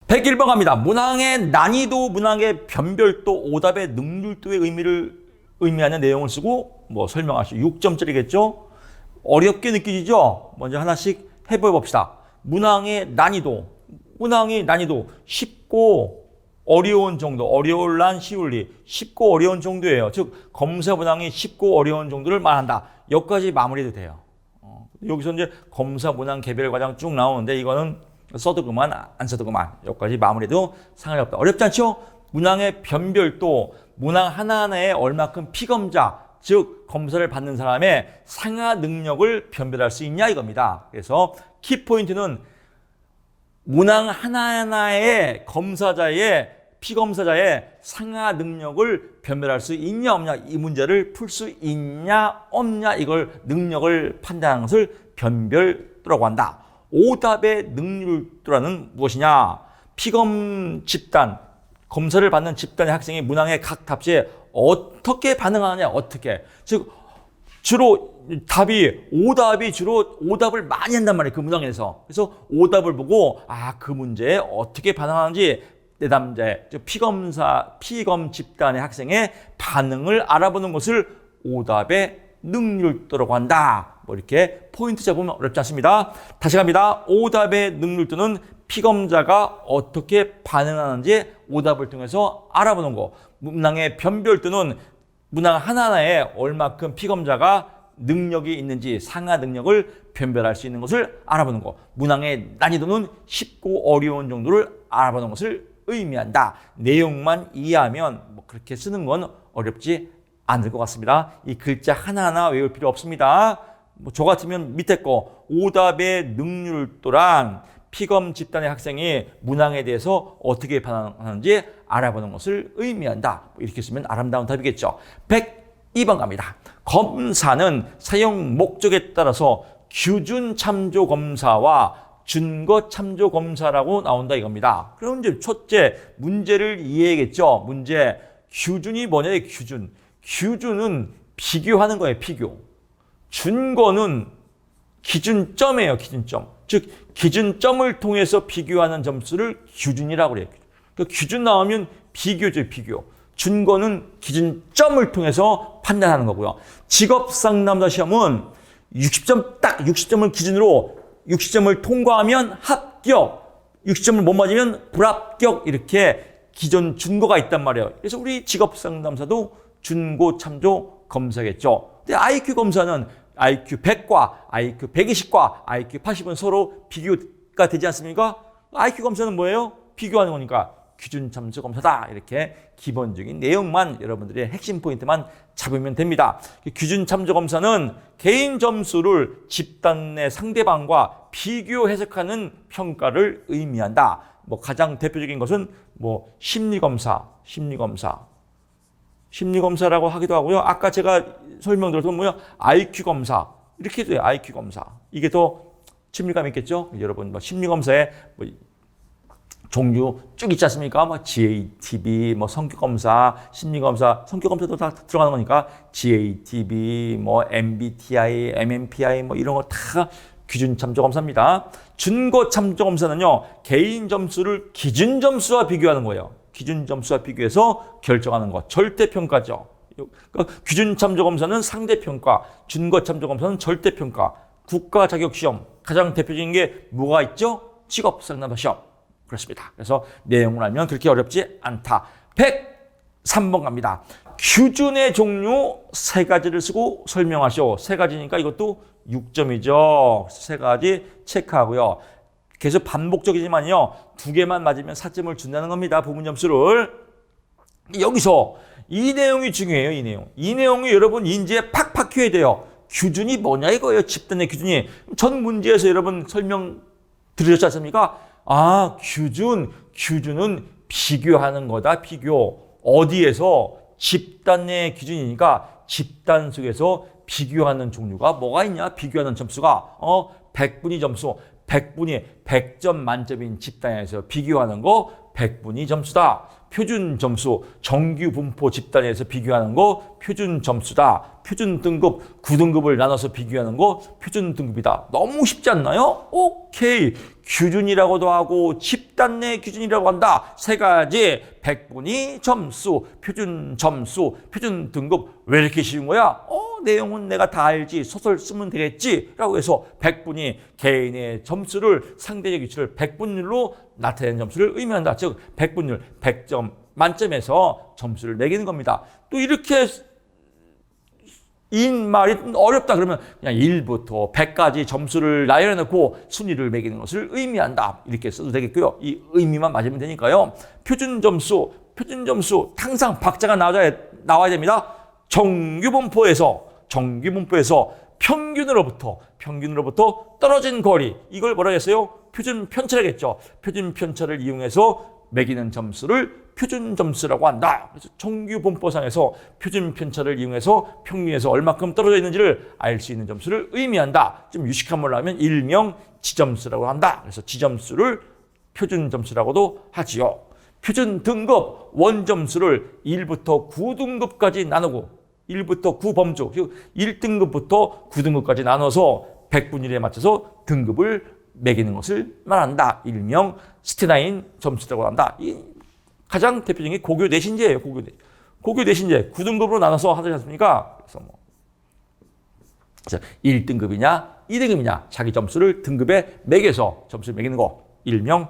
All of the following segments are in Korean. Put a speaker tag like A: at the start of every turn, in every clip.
A: 101번 갑니다. 문항의 난이도, 문항의 변별도, 오답의 능률도의 의미하는 내용을 쓰고 설명하시오. 6점짜리겠죠? 어렵게 느끼시죠? 먼저 하나씩 해보봅시다. 문항의 난이도. 문항의 난이도 쉽고 어려운 정도, 어려울란 쉬울리, 쉽고 어려운 정도예요. 즉 검사 문항이 쉽고 어려운 정도를 말한다. 여기까지 마무리해도 돼요. 여기서 이제 검사 문항 개별 과정 쭉 나오는데 이거는 써도 그만, 안 써도 그만. 여기까지 마무리해도 상관이 없다. 어렵지 않죠? 문항의 변별도, 문항 하나하나에 얼마큼 피검자, 즉 검사를 받는 사람의 상하 능력을 변별할 수 있냐 이겁니다. 그래서 키포인트는 문항 하나하나의 검사자의 피검사자의 상하 능력을 변별할 수 있냐 없냐, 이 문제를 풀 수 있냐 없냐, 이걸 능력을 판단하는 것을 변별도라고 한다. 오답의 능률도라는 무엇이냐? 피검 집단, 검사를 받는 집단의 학생이 문항의 각 답지에 어떻게 반응하느냐, 어떻게. 즉 주로 오답이 주로 오답을 많이 한단 말이에요. 그 문항에서. 그래서 오답을 보고 그 문제에 어떻게 반응하는지 내담자의, 즉 피검 집단의 학생의 반응을 알아보는 것을 오답의 능률도라고 한다. 이렇게 포인트 잡으면 어렵지 않습니다. 다시 갑니다. 오답의 능률도는 피검자가 어떻게 반응하는지 오답을 통해서 알아보는 거. 문항의 변별도는 문항 하나하나에 얼마큼 피검자가 능력이 있는지, 상하 능력을 변별할 수 있는 것을 알아보는 거. 문항의 난이도는 쉽고 어려운 정도를 알아보는 것을 의미한다. 내용만 이해하면 그렇게 쓰는 건 어렵지 않을 것 같습니다. 이 글자 하나하나 외울 필요 없습니다. 저 같으면 밑에 거 오답의 능률도란 피검 집단의 학생이 문항에 대해서 어떻게 반응하는지 알아보는 것을 의미한다. 이렇게 쓰면 아름다운 답이겠죠. 102번 갑니다. 검사는 사용 목적에 따라서 규준 참조 검사와 준거 참조 검사라고 나온다 이겁니다. 그럼 이제 첫째 문제를 이해하겠죠. 문제 규준이 뭐냐? 규준. 규준은 비교하는 거예요. 비교. 준거는 기준점이에요. 기준점. 즉 기준점을 통해서 비교하는 점수를 규준이라고 그래요. 그러니까 규준 나오면 비교죠. 비교. 준거는 기준점을 통해서 판단하는 거고요. 직업상담사 시험은 60점, 딱 60점을 기준으로 60점을 통과하면 합격, 60점을 못 맞으면 불합격, 이렇게 기존 준거가 있단 말이에요. 그래서 우리 직업상담사도 준고 참조 검사겠죠. 근데 IQ 검사는 IQ 100과 IQ 120과 IQ 80은 서로 비교가 되지 않습니까? IQ 검사는 뭐예요? 비교하는 거니까 기준 참조 검사다. 이렇게 기본적인 내용만, 여러분들의 핵심 포인트만 잡으면 됩니다. 기준 참조 검사는 개인 점수를 집단 내 상대방과 비교 해석하는 평가를 의미한다. 가장 대표적인 것은 심리검사라고 하기도 하고요. 아까 제가 설명드렸던 IQ 검사, 이렇게 돼요. IQ 검사. 이게 더 친밀감 있겠죠? 여러분 심리검사에 종류 쭉 있지 않습니까? GATB, 성격검사, 심리검사, 성격검사도 다 들어가는 거니까 GATB, MBTI, MMPI 이런 거 다 기준 참조 검사입니다. 준거 참조 검사는요, 개인 점수를 기준 점수와 비교하는 거예요. 기준 점수와 비교해서 결정하는 것. 절대평가죠. 그러니까 기준 참조 검사는 상대평가, 준거 참조 검사는 절대평가. 국가 자격 시험 가장 대표적인 게 뭐가 있죠? 직업상담사 시험. 그렇습니다. 그래서 내용을 알면 그렇게 어렵지 않다. 103번 갑니다. 규준의 종류 3가지를 쓰고 설명하시오. 3가지니까 이것도 6점이죠. 3가지 체크하고요. 계속 반복적이지만요, 2개만 맞으면 4점을 준다는 겁니다. 부분 점수를. 여기서 이 내용이 중요해요. 이 내용이 여러분 인지에 팍팍 해야 돼요. 규준이 뭐냐 이거예요. 집단의 규준이. 전 문제에서 여러분 설명 들으셨지 않습니까? 규준은 비교하는 거다. 비교. 어디에서? 집단 내 기준이니까 집단 속에서 비교하는 종류가 뭐가 있냐? 비교하는 점수가 100분위 점수. 100분위 100점 만점인 집단에서 비교하는 거 100분위 점수다. 표준 점수, 정규 분포 집단에서 비교하는 거 표준 점수다. 표준 등급 9등급을 나눠서 비교하는 거 표준 등급이다. 너무 쉽지 않나요? 오케이. 규준이라고도 하고 집단 내 규준이라고 한다. 세 가지. 백분위 점수, 표준 등급. 왜 이렇게 쉬운 거야? 내용은 내가 다 알지. 소설 쓰면 되겠지. 라고 해서 백분위, 개인의 점수를, 상대적 위치를 백분율로 나타내는 점수를 의미한다. 즉 백분율, 100점 만점에서 점수를 매기는 겁니다. 또 이렇게 인 말이 어렵다 그러면 그냥 1부터 100까지 점수를 나열해 놓고 순위를 매기는 것을 의미한다. 이렇게 써도 되겠고요. 이 의미만 맞으면 되니까요. 표준 점수 항상 박자가 나와야 됩니다. 정규 분포에서 평균으로부터 떨어진 거리, 이걸 뭐라 했어요? 표준 편차라겠죠. 표준 편차를 이용해서 매기는 점수를 표준 점수라고 한다. 그래서 정규 분포상에서 표준 편차를 이용해서 평균에서 얼마큼 떨어져 있는지를 알 수 있는 점수를 의미한다. 좀 유식한 말로 하면 일명 지점수라고 한다. 그래서 지점수를 표준 점수라고도 하지요. 표준 등급 원점수를 1부터 9등급까지 나누고 1부터 9범주, 즉 1등급부터 9등급까지 나눠서 백분율에 맞춰서 등급을 매기는 것을 말한다. 일명 스테나인 점수라고 한다. 이 가장 대표적인 게 고교 내신제예요. 고교 내신제 9등급으로 나눠서 하지 않습니까? 그래서 1등급이냐 2등급이냐 자기 점수를 등급에 매겨서 점수를 매기는 거 일명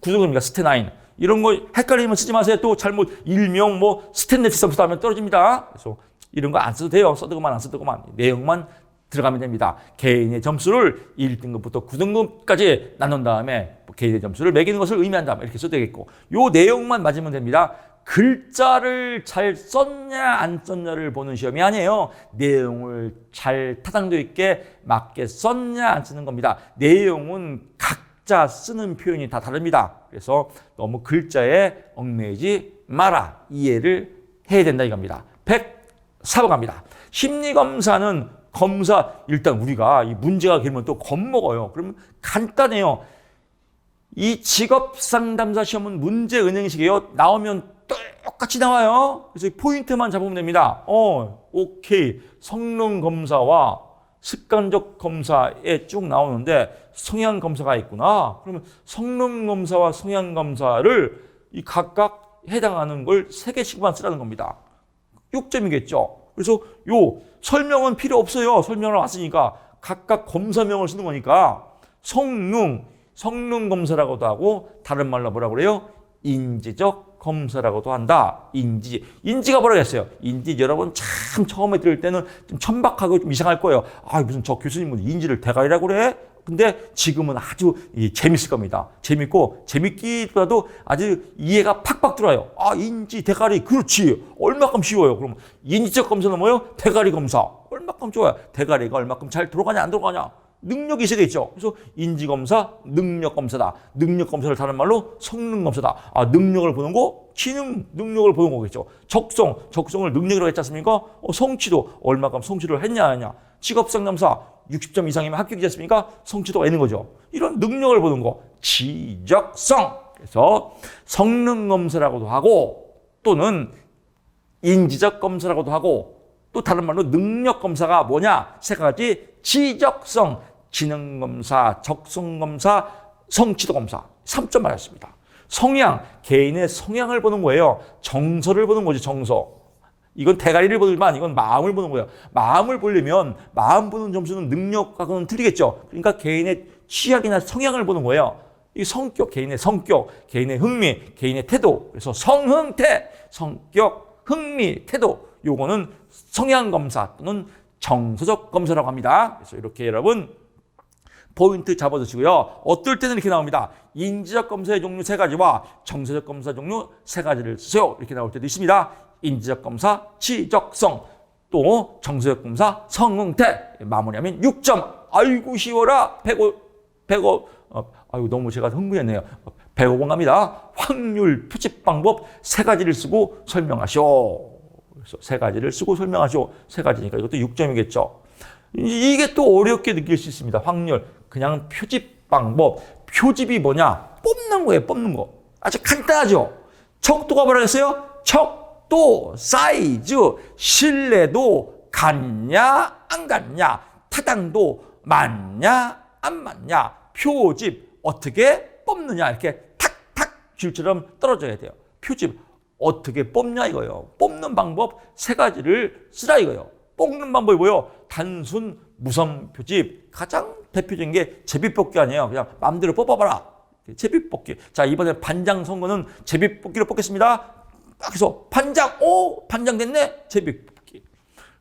A: 9등급이니까 스테나인. 이런 거 헷갈리면 쓰지 마세요. 또 잘못 일명 스탠레스 점수 하면 떨어집니다. 그래서 이런 거 안 써도 돼요. 써도만 안 써도만. 내용만 들어가면 됩니다. 개인의 점수를 1등급부터 9등급까지 나눈 다음에 개인의 점수를 매기는 것을 의미한다. 이렇게 써도 되겠고. 요 내용만 맞으면 됩니다. 글자를 잘 썼냐 안 썼냐를 보는 시험이 아니에요. 내용을 잘 타당도 있게 맞게 썼냐 안 쓰는 겁니다. 내용은 각자 쓰는 표현이 다 다릅니다. 그래서 너무 글자에 얽매이지 마라. 이해를 해야 된다 이겁니다. 104번 심리검사는 일단 우리가 이 문제가 길면 또 겁먹어요. 그러면 간단해요. 이 직업상담사 시험은 문제 은행식이에요. 나오면 똑같이 나와요. 그래서 포인트만 잡으면 됩니다. 오케이. 성능 검사와 습관적 검사에 쭉 나오는데 성향 검사가 있구나. 그러면 성능 검사와 성향 검사를 이 각각 해당하는 걸 3개씩만 쓰라는 겁니다. 6점이겠죠. 그래서 요 설명은 필요 없어요. 설명을 왔으니까 각각 검사명을 쓰는 거니까 성능 검사라고도 하고 다른 말로 뭐라고 그래요? 인지적 검사라고도 한다. 인지가 뭐라고 했어요? 인지 여러분 참 처음에 들을 때는 좀 천박하고 좀 이상할 거예요. 무슨 저 교수님은 인지를 대가리라고 그래? 근데 지금은 아주 재밌을 겁니다. 재밌고 재밌기보다도 아주 이해가 팍팍 들어요. 인지 대가리 그렇지. 얼마큼 쉬워요. 그럼 인지적 검사는 뭐예요? 대가리 검사. 얼마큼 좋아요. 대가리가 얼마큼 잘 들어가냐 안 들어가냐. 능력이 있어야 되겠죠. 그래서 인지검사, 능력검사다. 능력검사를 다른 말로 성능검사다. 능력을 보는 거, 기능 능력을 보는 거겠죠. 적성을 능력이라고 했지 않습니까? 성취도, 얼마큼 성취를 했냐 아니냐. 직업상담사 60점 이상이면 합격이지 않습니까? 성취도가 있는 거죠. 이런 능력을 보는 거, 지적성. 그래서 성능검사라고도 하고 또는 인지적 검사라고도 하고 또 다른 말로 능력검사가 뭐냐? 3가지 지적성, 지능검사, 적성검사, 성취도검사 3점 맞았습니다. 성향, 개인의 성향을 보는 거예요. 정서를 보는 거지, 정서. 이건 대가리를 보지만 이건 마음을 보는 거예요. 마음을 보려면 마음 보는 점수는 능력하고는 틀리겠죠. 그러니까 개인의 취향이나 성향을 보는 거예요. 이 성격, 개인의 성격, 개인의 흥미, 개인의 태도. 그래서 성흥태, 성격, 흥미, 태도. 요거는 성향검사 또는 정서적 검사라고 합니다. 그래서 이렇게 여러분 포인트 잡아두시고요. 어떨 때는 이렇게 나옵니다. 인지적 검사의 종류 3가지와 정서적 검사 종류 3가지를 쓰세요. 이렇게 나올 때도 있습니다. 인지적 검사, 지적성, 또 정서적 검사, 성응태. 마무리하면 6점. 아이고 쉬워라. 105, 아이고 너무 제가 흥분했네요. 105번 갑니다. 확률 표집 방법 3가지를 쓰고 설명하시오. 그래서 3가지를 쓰고 설명하시오. 3가지니까 이것도 6점이겠죠. 이게 또 어렵게 느낄 수 있습니다. 확률. 그냥 표집 방법. 표집이 뭐냐? 뽑는 거예요. 뽑는 거. 아주 간단하죠. 척도가 뭐라 했어요? 척도, 사이즈, 신뢰도, 같냐, 안 같냐, 타당도, 맞냐, 안 맞냐, 표집, 어떻게 뽑느냐, 이렇게 탁탁 줄처럼 떨어져야 돼요. 표집, 어떻게 뽑냐 이거예요. 뽑는 방법 세 가지를 쓰라 이거예요. 뽑는 방법이 뭐예요? 단순 무선 표집. 가장 대표적인 게 제비뽑기 아니에요. 그냥 마음대로 뽑아봐라. 제비뽑기. 자, 이번에 반장 선거는 제비뽑기로 뽑겠습니다. 그래서 반장, 오, 반장 됐네. 제비뽑기.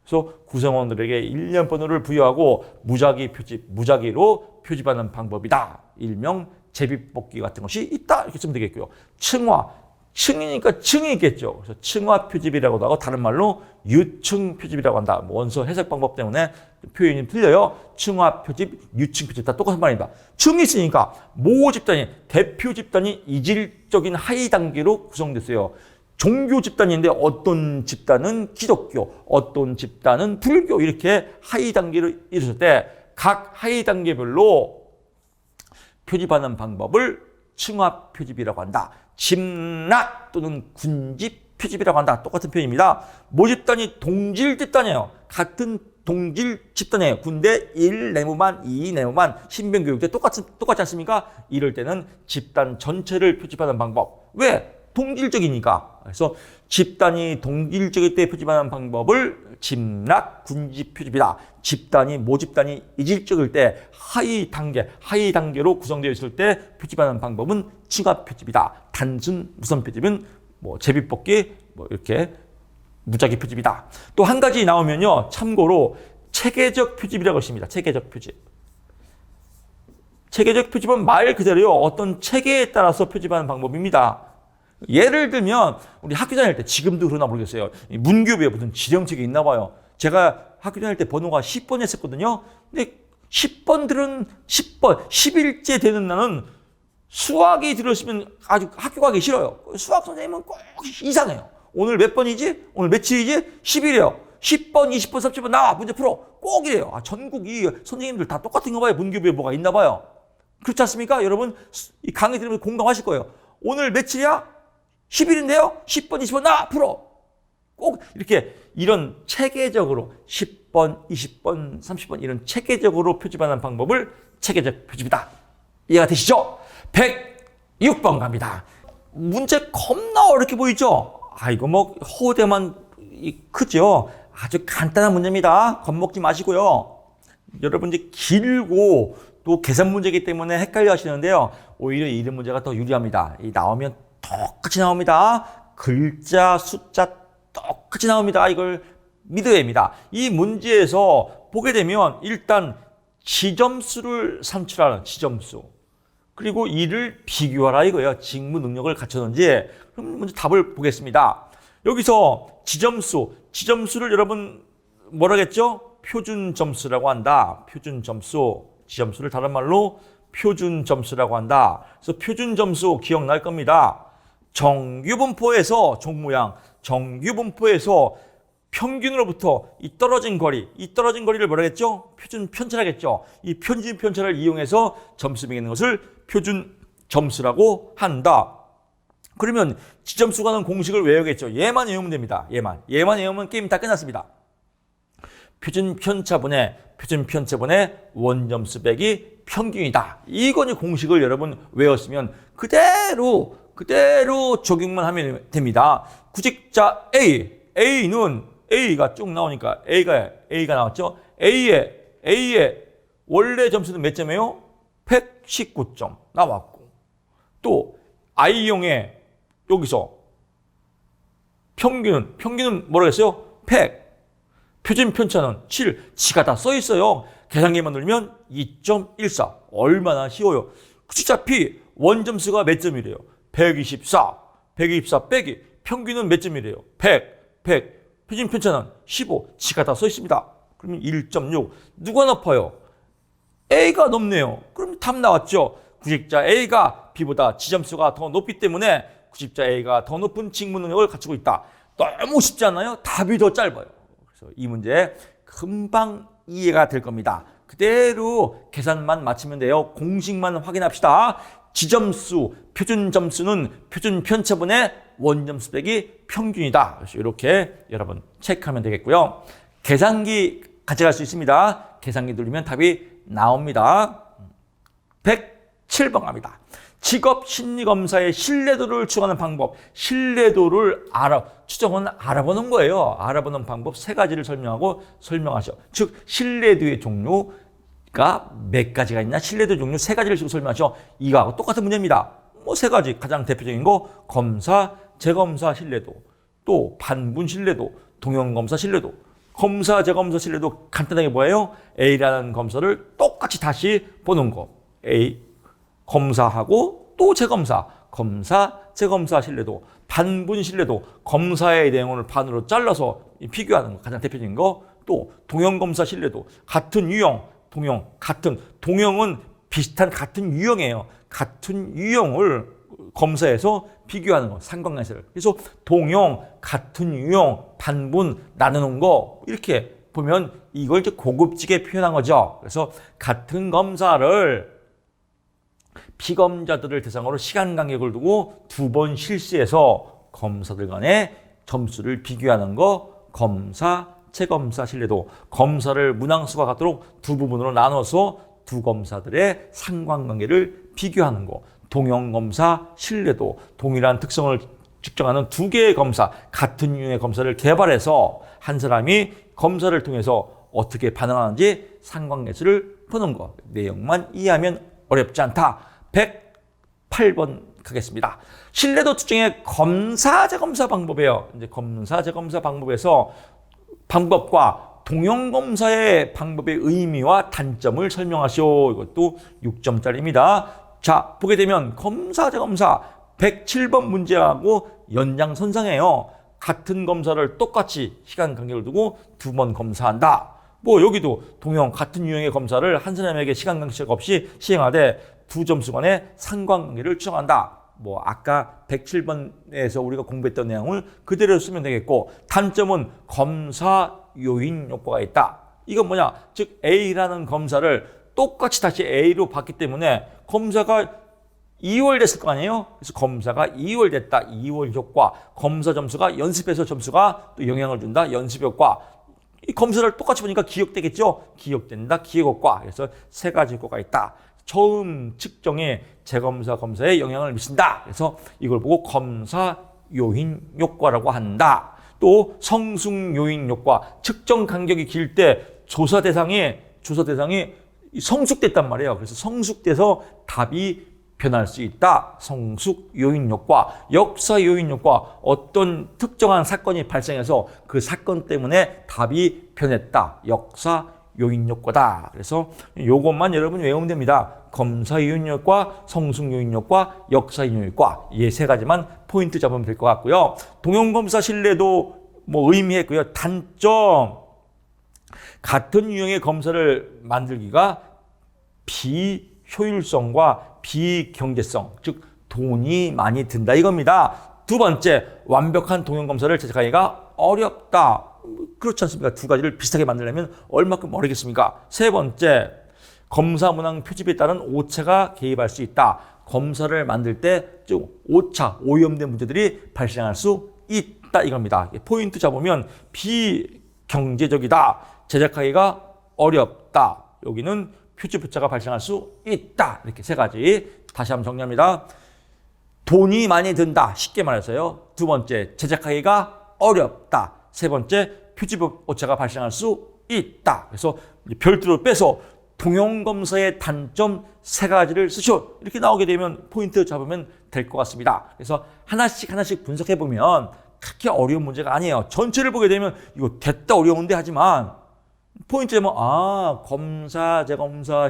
A: 그래서 구성원들에게 1년 번호를 부여하고 무작위 표집, 무작위로 표집하는 방법이다. 일명 제비뽑기 같은 것이 있다. 이렇게 쓰면 되겠고요. 층화. 층이니까 층이 있겠죠. 그래서 층화 표집이라고도 하고 다른 말로 유층 표집이라고 한다. 원서 해석 방법 때문에 표현이 틀려요. 층화 표집, 유층 표집 다 똑같은 말입니다. 층이 있으니까 모 집단이 대표 집단이 이질적인 하위 단계로 구성됐어요. 종교 집단인데 어떤 집단은 기독교, 어떤 집단은 불교 이렇게 하위 단계로 이루어질 때 각 하위 단계별로 표집하는 방법을 층화 표집이라고 한다. 집락 또는 군집 표집이라고 한다. 똑같은 표현입니다. 모 집단이 동질 집단이에요. 같은 동질 집단이에요. 군대 1 내무반, 2 내무반, 신병교육대 똑같지 않습니까? 이럴 때는 집단 전체를 표집하는 방법. 왜? 동질적이니까. 그래서 집단이 동질적일 때 표집하는 방법을 집락, 군집 표집이다. 집단이 모 집단이 이질적일 때 하위 단계로 구성되어 있을 때 표집하는 방법은 층화 표집이다. 단순 무선 표집은 뭐 제비뽑기 뭐 이렇게 무작위 표집이다. 또 한 가지 나오면요. 참고로 체계적 표집이라고 있습니다. 체계적 표집. 체계적 표집은 말 그대로요. 어떤 체계에 따라서 표집하는 방법입니다. 예를 들면 우리 학교 다닐 때 지금도 그러나 모르겠어요. 문교부에 무슨 지령책이 있나 봐요. 제가 학교 다닐 때 번호가 10번 했었거든요. 근데 10번들은 10번, 10일째 되는 날은 수학이 들었으면 아주 학교 가기 싫어요. 수학 선생님은 꼭 이상해요. 오늘 몇 번이지? 오늘 며칠이지? 10일이에요. 10번, 20번, 30번 나와 문제 풀어. 꼭 이래요. 전국이 선생님들 다 똑같은 거 봐요. 문교부에 뭐가 있나 봐요. 그렇지 않습니까? 여러분 이 강의 들으면 공감하실 거예요. 오늘 며칠이야? 10일인데요? 10번, 20번 나 풀어. 꼭 이렇게 이런 체계적으로 10번, 20번, 30번 이런 체계적으로 표집하는 방법을 체계적 표집이다. 이해가 되시죠? 106번 갑니다. 문제 겁나 어렵게 보이죠? 이거 뭐 호대만 크죠? 아주 간단한 문제입니다. 겁먹지 마시고요. 여러분 이제 길고 또 계산 문제이기 때문에 헷갈려 하시는데요. 오히려 이런 문제가 더 유리합니다. 나오면 똑같이 나옵니다. 글자, 숫자 똑같이 나옵니다. 이걸 믿어야 합니다. 이 문제에서 보게 되면 일단 지점수를 산출하는 지점수. 그리고 이를 비교하라 이거예요. 직무 능력을 갖췄는지. 그럼 먼저 답을 보겠습니다. 여기서 지점수를 여러분 뭐라겠죠? 표준 점수라고 한다. 표준 점수. 지점수를 다른 말로 표준 점수라고 한다. 그래서 표준 점수 기억날 겁니다. 정규분포에서 종모양, 정규분포에서 평균으로부터 이 떨어진 거리를 뭐라겠죠? 표준 편차라겠죠. 이 표준 편차를 이용해서 점수 매기는 것을 표준 점수라고 한다. 그러면 지점수가 하는 공식을 외우겠죠. 얘만 외우면 됩니다. 얘만 외우면 게임 다 끝났습니다. 표준 편차분의 원점수 빼기 평균이다. 이거는 공식을 여러분 외웠으면 그대로 적용만 하면 됩니다. 구직자 A는 A가 쭉 나오니까 A가 나왔죠. A의 원래 점수는 몇 점이에요? 119점 나왔고 또 I형의 여기서 평균은 뭐라고 했어요? 100. 표준 편차는 7. 지가 다 써 있어요. 계산기만 누르면 2.14. 얼마나 쉬워요. 구직자 P 원점수가 몇 점이래요? 124 빼기 평균은 몇 점이래요? 100 표준 편차는 15 지가 다 써 있습니다. 그러면 1.6 누가 높아요? A가 높네요. 그럼 답 나왔죠. 구직자 A가 B보다 지점수가 더 높기 때문에 구직자 A가 더 높은 직무 능력을 갖추고 있다. 너무 쉽지 않나요? 답이 더 짧아요. 그래서 이 문제 금방 이해가 될 겁니다. 그대로 계산만 마치면 돼요. 공식만 확인합시다. 지점수, 표준 점수는 표준 편차분의 원점수 빼기 평균이다. 그래서 이렇게 여러분 체크하면 되겠고요. 계산기 가져갈 수 있습니다. 계산기 누르면 답이 나옵니다. 107번 갑니다. 직업 심리검사의 신뢰도를 추정하는 방법. 신뢰도를 추정은 알아보는 거예요. 알아보는 방법 세 가지를 설명하죠. 즉 신뢰도의 종류가 몇 가지가 있나? 신뢰도 종류 세 가지를 지금 설명하죠. 이거하고 똑같은 문제입니다. 뭐 세 가지 가장 대표적인 거 검사, 재검사 신뢰도, 또 반분 신뢰도, 동형검사 신뢰도. 검사, 재검사 신뢰도 간단하게 뭐예요? A라는 검사를 똑같이 다시 보는 거. A 검사하고 또 재검사, 검사, 재검사 신뢰도, 반분 신뢰도, 검사의 내용을 반으로 잘라서 비교하는 거 가장 대표적인 거. 또 동형검사 신뢰도, 같은 유형, 동형은 비슷한 같은 유형이에요. 같은 유형을 검사해서 비교하는 거, 상관관계를. 그래서 동형, 같은 유형, 반분 나누는 거 이렇게 보면 이걸 이제 고급지게 표현한 거죠. 그래서 같은 검사를 피검자들을 대상으로 시간 간격을 두고 2번 실시해서 검사들 간의 점수를 비교하는 거, 검사, 재검사 신뢰도. 검사를 문항수와 같도록 두 부분으로 나눠서 두 검사들의 상관관계를 비교하는 거, 동형검사 신뢰도. 동일한 특성을 측정하는 두 개의 검사, 같은 유형의 검사를 개발해서 한 사람이 검사를 통해서 어떻게 반응하는지 상관계수를 푸는 거. 내용만 이해하면 어렵지 않다. 108번 가겠습니다. 신뢰도 측정의 검사, 재검사 방법이에요. 이제 검사, 재검사 방법에서 방법과 동형검사의 방법의 의미와 단점을 설명하시오. 이것도 6점짜리입니다. 자, 보게 되면 검사, 재검사 107번 문제하고 연장선상이에요. 같은 검사를 똑같이 시간 간격을 두고 2번 검사한다. 뭐 여기도 동형 같은 유형의 검사를 한 사람에게 시간 간격 없이 시행하되 두 점수 간의 상관관계를 추정한다. 뭐 아까 107번에서 우리가 공부했던 내용을 그대로 쓰면 되겠고, 단점은 검사 요인 효과가 있다. 이건 뭐냐? 즉 A라는 검사를 똑같이 다시 A로 봤기 때문에 검사가 2월 됐을 거 아니에요? 그래서 검사가 2월 됐다. 2월 효과. 검사 점수가 연습해서 점수가 또 영향을 준다. 연습 효과. 이 검사를 똑같이 보니까 기억되겠죠? 기억된다. 기억 효과. 그래서 세 가지 효과가 있다. 처음 측정에 재검사, 검사에 영향을 미친다. 그래서 이걸 보고 검사 요인 효과라고 한다. 또 성숙 요인 효과. 측정 간격이 길 때 조사 대상이 성숙됐단 말이에요. 그래서 성숙돼서 답이 변할 수 있다. 성숙 요인 효과, 역사 요인 효과. 어떤 특정한 사건이 발생해서 그 사건 때문에 답이 변했다. 역사 요인 효과다. 그래서 이것만 여러분 외우면 됩니다. 검사 요인 효과, 성숙 요인 효과, 역사 요인 효과. 이 세 가지만 포인트 잡으면 될 것 같고요. 동형검사 신뢰도 뭐 의미했고요. 단점. 같은 유형의 검사를 만들기가 비효율성과 비경제성, 즉 돈이 많이 든다 이겁니다. 두 번째, 완벽한 동형검사를 제작하기가 어렵다. 그렇지 않습니까? 두 가지를 비슷하게 만들려면 얼마큼 어렵겠습니까? 세 번째, 검사 문항 표집에 따른 오차가 개입할 수 있다. 검사를 만들 때 좀 오차, 오염된 문제들이 발생할 수 있다 이겁니다. 포인트 잡으면 비경제적이다. 제작하기가 어렵다. 여기는 표집 오차가 발생할 수 있다. 이렇게 세 가지 다시 한번 정리합니다. 돈이 많이 든다. 쉽게 말해서요. 두 번째, 제작하기가 어렵다. 세 번째, 표집 오차가 발생할 수 있다. 그래서 별도로 빼서 동형검사의 단점 세 가지를 쓰셔. 이렇게 나오게 되면 포인트 잡으면 될 것 같습니다. 그래서 하나씩 분석해 보면 그렇게 어려운 문제가 아니에요. 전체를 보게 되면 이거 됐다 어려운데 하지만 포인트 잡으면 검사, 재검사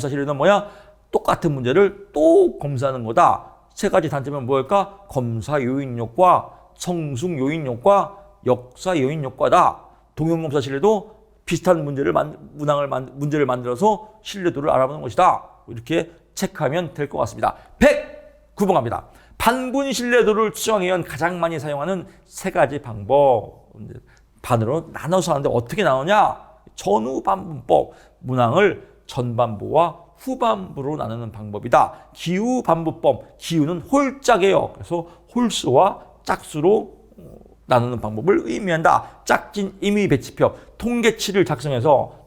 A: 실력은 뭐야? 똑같은 문제를 또 검사하는 거다. 세 가지 단점은 뭐일까? 검사 요인 효과, 성숙 요인 효과, 역사 요인 효과다. 동형검사 신뢰도 비슷한 문제를 만들어서 신뢰도를 알아보는 것이다. 이렇게 체크하면 될 것 같습니다. 109번 갑니다. 반분 신뢰도를 추정하기 위한 가장 많이 사용하는 세 가지 방법. 반으로 나눠서 하는데 어떻게 나오냐? 전후반분법. 문항을 전반부와 후반부로 나누는 방법이다. 기후반부법, 기후는 홀짝이에요. 그래서 홀수와 짝수로 나누는 방법을 의미한다. 짝진 임의 배치법, 통계치를 작성해서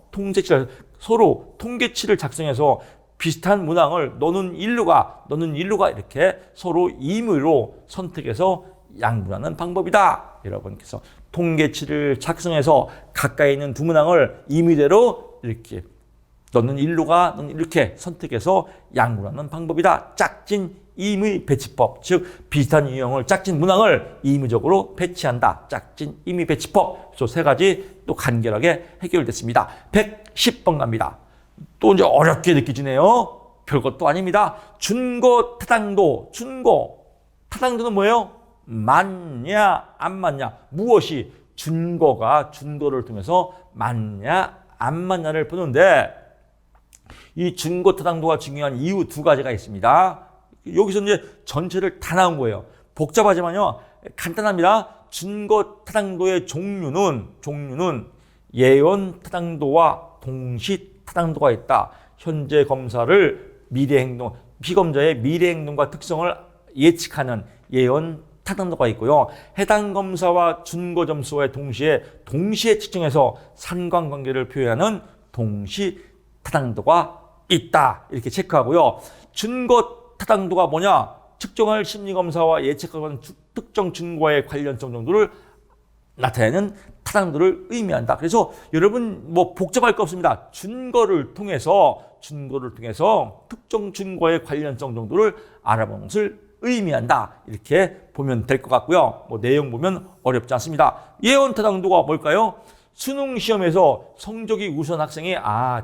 A: 서로 통계치를 작성해서 비슷한 문항을 너는 일루가 이렇게 서로 임의로 선택해서 양분하는 방법이다. 여러분께서 통계치를 작성해서 가까이 있는 두 문항을 임의대로 이렇게 너는 일루가 너는 이렇게 선택해서 양분하는 방법이다. 짝진 임의 배치법, 즉 비슷한 유형을 짝진 문항을 임의적으로 배치한다. 짝진 임의 배치법. 그래서 세 가지 또 간결하게 해결됐습니다. 110번 갑니다. 또 이제 어렵게 느껴지네요. 별것도 아닙니다. 준거 타당도. 타당도는 뭐예요? 맞냐 안 맞냐. 무엇이 준거를 통해서 맞냐 안 맞냐를 보는데, 이 준거 타당도가 중요한 이유 두 가지가 있습니다. 여기서 이제 전체를 다 나온 거예요. 복잡하지만요, 간단합니다. 준거 타당도의 종류는 예언 타당도와 동시 타당도가 있다. 현재 검사를 피검사의 미래 행동과 특성을 예측하는 예언 타당도가 있고요. 해당 검사와 준거 점수와의 동시에 측정해서 상관관계를 표현하는 동시 타당도가 있다. 이렇게 체크하고요. 준거 타당도가 뭐냐? 측정할 심리검사와 예측하는 특정 증거와의 관련성 정도를 나타내는 타당도를 의미한다. 그래서 여러분 뭐 복잡할 거 없습니다. 준거를 통해서 특정 증거와의 관련성 정도를 알아보는 것을 의미한다. 이렇게 보면 될 것 같고요. 뭐 내용 보면 어렵지 않습니다. 예언 타당도가 뭘까요? 수능 시험에서 성적이 우수한 학생이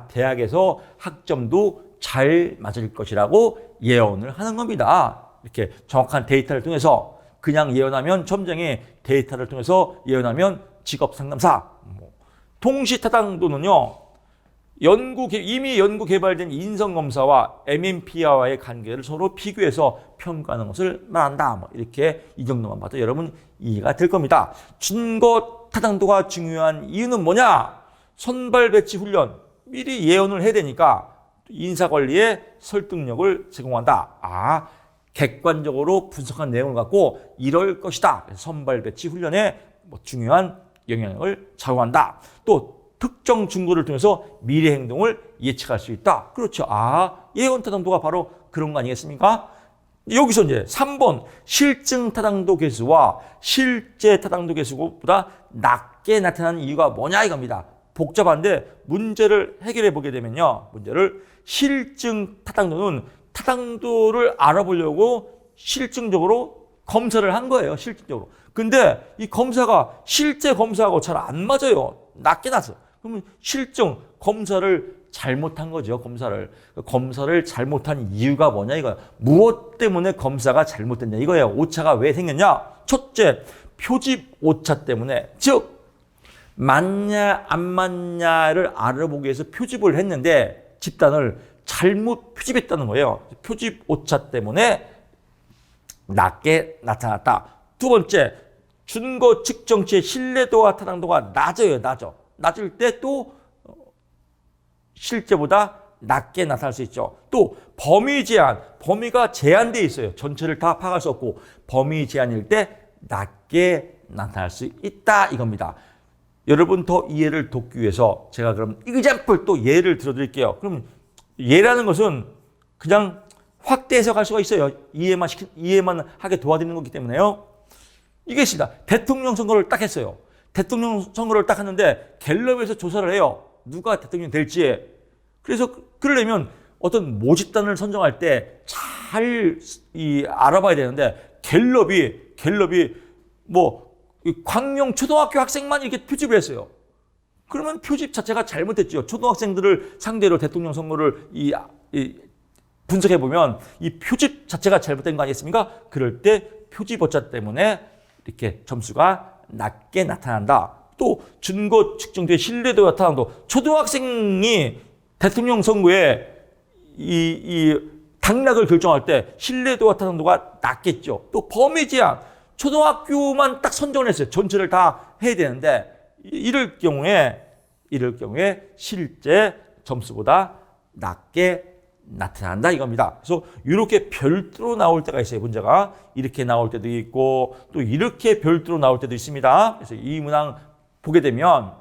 A: 대학에서 학점도 잘 맞을 것이라고 예언을 하는 겁니다. 이렇게 정확한 데이터를 통해서 그냥 예언하면 점쟁이, 데이터를 통해서 예언하면 직업 상담사. 동시 타당도는요, 이미 연구 개발된 인성 검사와 MMP와의 관계를 서로 비교해서 평가하는 것을 말한다. 이렇게 이 정도만 봐도 여러분 이해가 될 겁니다. 준거 타당도가 중요한 이유는 뭐냐? 선발 배치 훈련. 미리 예언을 해야 되니까 인사관리에 설득력을 제공한다. 객관적으로 분석한 내용을 갖고 이럴 것이다. 선발 배치 훈련에 중요한 영향을 작용한다. 또 특정 증거를 통해서 미래 행동을 예측할 수 있다. 그렇죠. 예언 타당도가 바로 그런 거 아니겠습니까? 여기서 이제 3번 실증 타당도 계수와 실제 타당도 계수보다 낮게 나타나는 이유가 뭐냐 이겁니다. 복잡한데 문제를 해결해 보게 되면요. 실증 타당도는 타당도를 알아보려고 실증적으로 검사를 한 거예요. 실질적으로. 근데 이 검사가 실제 검사하고 잘 안 맞아요. 낮게 났어. 그러면 실증 검사를 잘못한 거죠. 검사를 잘못한 이유가 뭐냐 이거야. 무엇 때문에 검사가 잘못됐냐 이거예요. 오차가 왜 생겼냐? 첫째, 표집 오차 때문에. 즉 맞냐 안 맞냐를 알아보기 위해서 표집을 했는데 집단을 잘못 표집했다는 거예요. 표집 오차 때문에 낮게 나타났다. 두 번째, 준거 측정치의 신뢰도와 타당도가 낮아요. 낮을 때 또 실제보다 낮게 나타날 수 있죠. 또 범위 제한, 범위가 제한되어 있어요. 전체를 다 파악할 수 없고 범위 제한일 때 낮게 나타날 수 있다 이겁니다. 여러분 더 이해를 돕기 위해서 제가 그럼 example 또 예를 들어드릴게요. 그럼 예라는 것은 그냥 확대 해석할 수가 있어요. 이해만 하게 도와드리는 거기 때문에요. 이게 있습니다. 대통령 선거를 딱 했어요. 대통령 선거를 딱 했는데 갤럽에서 조사를 해요. 누가 대통령이 될지. 그래서 그러려면 어떤 모집단을 선정할 때 잘 알아봐야 되는데 갤럽이 뭐 광명 초등학교 학생만 이렇게 표집을 했어요. 그러면 표집 자체가 잘못됐죠. 초등학생들을 상대로 대통령 선거를 분석해 보면 이 표집 자체가 잘못된 거 아니겠습니까? 그럴 때 표집 오차 때문에 이렇게 점수가 낮게 나타난다. 또 준거 측정된 신뢰도와 타당도. 초등학생이 대통령 선거에 이 당락을 결정할 때 신뢰도와 타당도가 낮겠죠. 또 범위 제한. 초등학교만 딱 선정을 했어요. 전체를 다 해야 되는데 이럴 경우에 실제 점수보다 낮게 나타난다 이겁니다. 그래서 이렇게 별도로 나올 때가 있어요. 문제가 이렇게 나올 때도 있고 또 이렇게 별도로 나올 때도 있습니다. 그래서 이 문항 보게 되면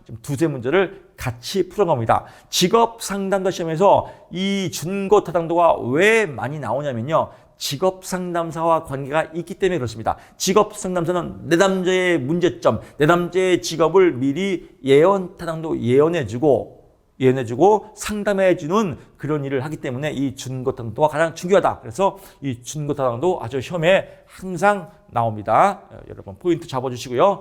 A: 좀 두세 문제를 같이 풀어갑니다. 직업 상담사 시험에서 이 준거 타당도가 왜 많이 나오냐면요. 직업 상담사와 관계가 있기 때문에 그렇습니다. 직업 상담사는 내담자의 문제점, 내담자의 직업을 미리 예언 타당도 예언해주고 상담해주는 그런 일을 하기 때문에 이 준거 타당도가 가장 중요하다. 그래서 이 준거 타당도 아주 시험에 항상 나옵니다. 여러분 포인트 잡아주시고요.